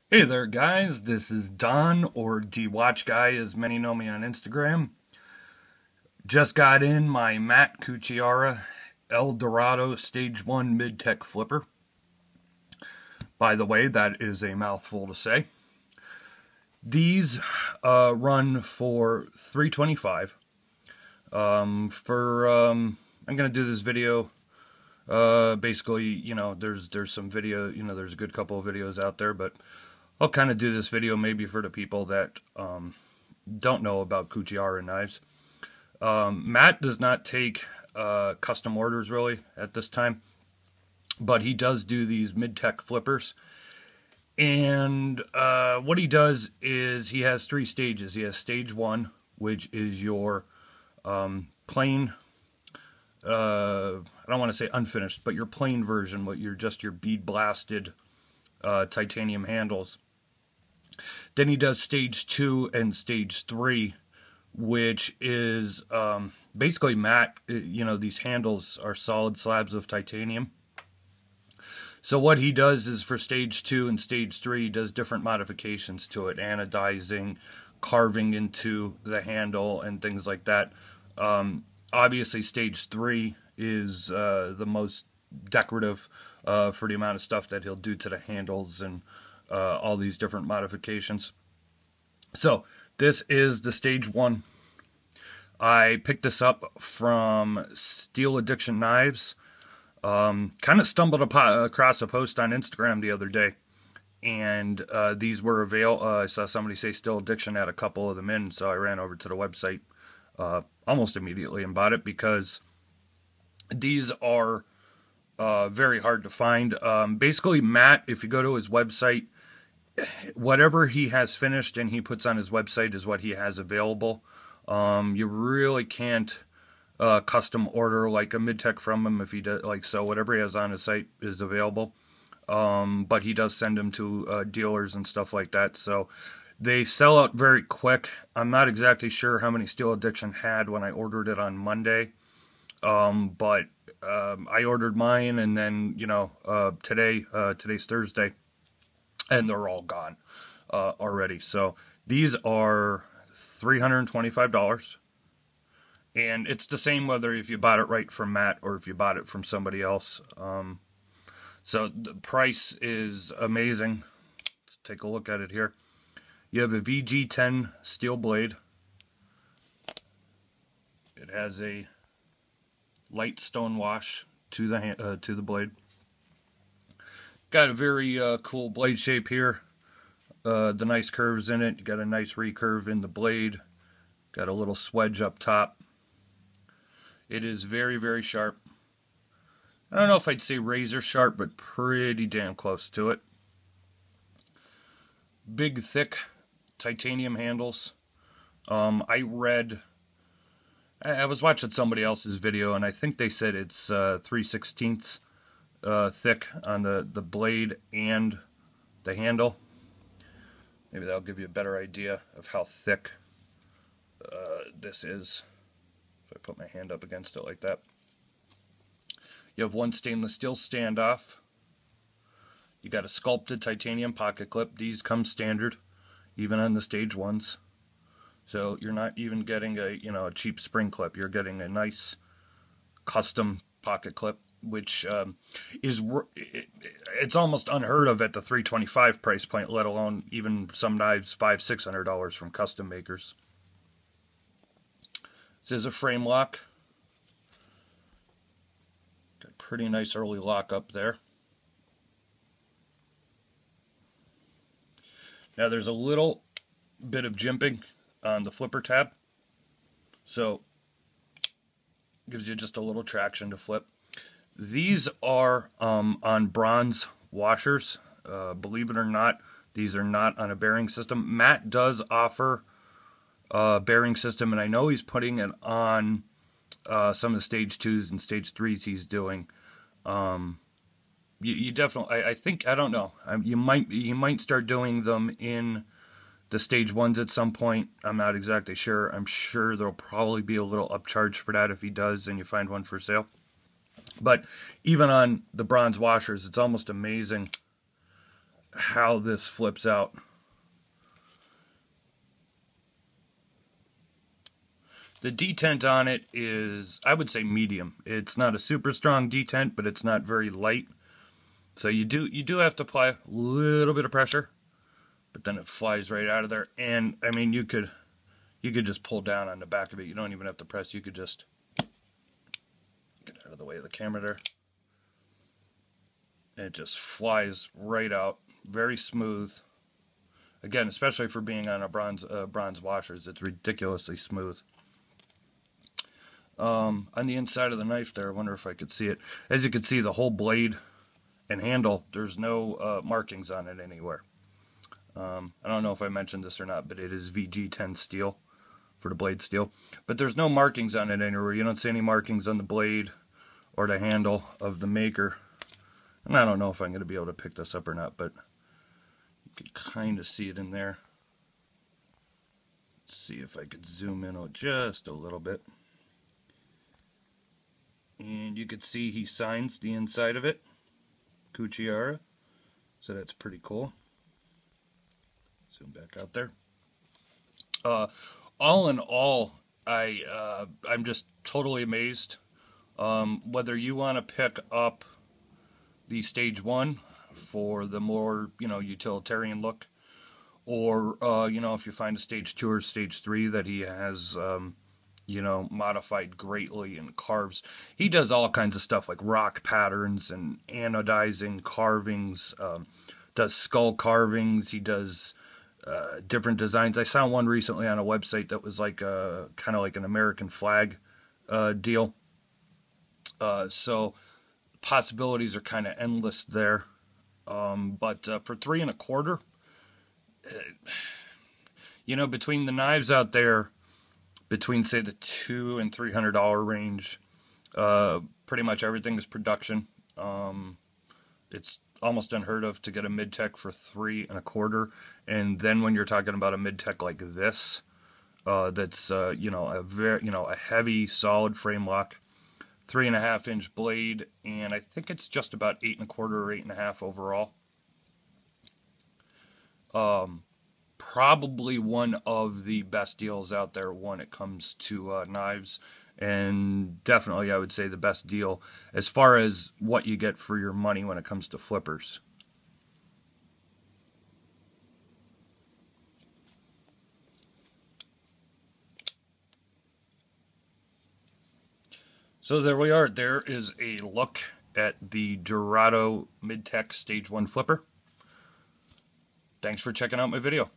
Hey there, guys. This is Don, or DWatch Guy, as many know me on Instagram. Just got in my matte Cucchiara Dorado Stage 1 Mid-Tech Flipper. By the way, that is a mouthful to say. These run for $325. I'm going to do this video. Basically, there's some video, there's a good couple of videos out there, but I'll kind of do this video maybe for the people that don't know about Cucchiara knives. Matt does not take custom orders really at this time, but he does do these mid-tech flippers. And what he does is he has three stages. He has stage 1, which is your plain, I don't want to say unfinished, but your plain version, what your bead blasted titanium handles. Then he does stage 2 and stage 3, which is basically matte. These handles are solid slabs of titanium. So what he does is for stage 2 and stage 3, he does different modifications to it, anodizing, carving into the handle, and things like that. Obviously, stage 3 is the most decorative for the amount of stuff that he'll do to the handles and all these different modifications. So this is the stage 1. I picked this up from Steel Addiction Knives. Kind of stumbled across a post on Instagram the other day, and these were available. I saw somebody say Steel Addiction had a couple of them in, so I ran over to the website almost immediately and bought it because these are very hard to find. Basically, Matt, if you go to his website, whatever he has finished and he puts on his website is what he has available. You really can't custom order like a mid-tech from him if he does, so whatever he has on his site is available. But he does send them to dealers and stuff like that, so they sell out very quick. I'm not exactly sure how many Steel Addiction had when I ordered it on Monday, but I ordered mine, and then today's Thursday, and they're all gone already. So these are $325. And it's the same whether if you bought it right from Matt or if you bought it from somebody else. So the price is amazing. Let's take a look at it here. You have a VG10 steel blade. It has a light stone wash to the blade. Got a very cool blade shape here. The nice curves in it. You got a nice recurve in the blade. Got a little swedge up top. It is very, very sharp. I don't know if I'd say razor sharp, but pretty damn close to it. Big, thick titanium handles. I was watching somebody else's video, and I think they said it's 3/16 thick on the blade and the handle. Maybe that'll give you a better idea of how thick this is. If I put my hand up against it like that. You have one stainless steel standoff. You got a sculpted titanium pocket clip. These come standard, even on the stage 1s. So you're not even getting a cheap spring clip. You're getting a nice custom pocket clip, which it's almost unheard of at the $325 price point, let alone even some knives $500-600 from custom makers. This is a frame lock. Got a pretty nice early lock up there. Now there's a little bit of jimping on the flipper tab, so gives you just a little traction to flip. These are on bronze washers. Believe it or not, these are not on a bearing system. Matt does offer bearing system, and I know he's putting it on some of the stage 2s and stage 3s he's doing. You definitely, I don't know, you might start doing them in the stage 1s at some point. I'm not exactly sure. I'm sure there'll probably be a little upcharge for that if he does and you find one for sale. But even on the bronze washers, it's almost amazing how this flips out. The detent on it is, I would say, medium. It's not a super strong detent, but it's not very light. So you do have to apply a little bit of pressure, but then it flies right out of there. And I mean, you could just pull down on the back of it. You don't even have to press. You could just get out of the way of the camera there. And it just flies right out, very smooth. Again, especially for being on a bronze washers, it's ridiculously smooth. On the inside of the knife there, I wonder if I could see it. As you can see, the whole blade and handle, there's no markings on it anywhere. I don't know if I mentioned this or not, but it is VG10 steel for the blade steel. But there's no markings on it anywhere. You don't see any markings on the blade or the handle of the maker. And I don't know if I'm going to be able to pick this up or not, but you can kind of see it in there. Let's see if I could zoom in just a little bit. And you could see he signs the inside of it, Cucchiara. So that's pretty cool. Zoom back out there. All in all, I'm just totally amazed. Whether you want to pick up the Stage 1 for the more, utilitarian look, or, if you find a Stage 2 or Stage 3 that he has, modified greatly and carves. He does all kinds of stuff like rock patterns and anodizing carvings, does skull carvings, he does different designs. I saw one recently on a website that was like kind of like an American flag deal. So possibilities are kind of endless there. But for $3 1/4, between the knives out there, between say the $200 and $300 range, pretty much everything is production. It's almost unheard of to get a mid-tech for $3 1/4, and then when you're talking about a mid-tech like this, that's a heavy solid frame lock, 3.5 inch blade, and I think it's just about 8 1/4 or 8.5 overall. Probably one of the best deals out there when it comes to knives, and definitely I would say the best deal as far as what you get for your money when it comes to flippers. So there we are. There is a look at the Dorado Mid-Tech Stage 1 flipper. Thanks for checking out my video.